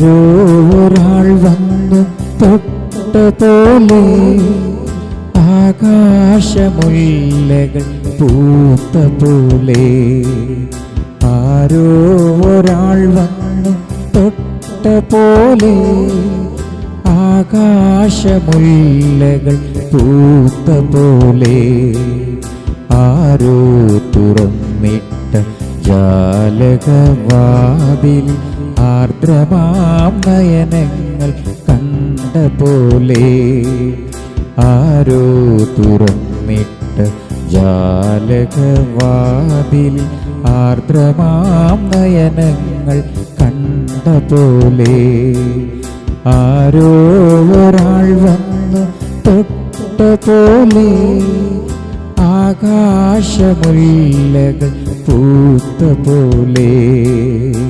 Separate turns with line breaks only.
ആരോ ഒരാൾ വന്നു തൊട്ട പോലെ ആകാശമുല്ലകൾ പൂത്ത പോലെ. ആരോ ഒരാൾ വന്നു തൊട്ട പോലെ ആകാശമുല്ലകൾ പൂത്ത പോലെ. ആരോ തുറന്നിട്ട ജാലകവാതിൽ ആർദ്രമാം നയനങ്ങൾ കണ്ട പോലെ. ആരോ തുറന്നിട്ട ജാലകവാതിൽ ആർദ്രമാം നയനങ്ങൾ കണ്ട പോലെ. ആരോ ഒരാൾ വന്നു തൊട്ട പോലെ ആകാശമുല്ലകൾ പൂത്ത പോലെ.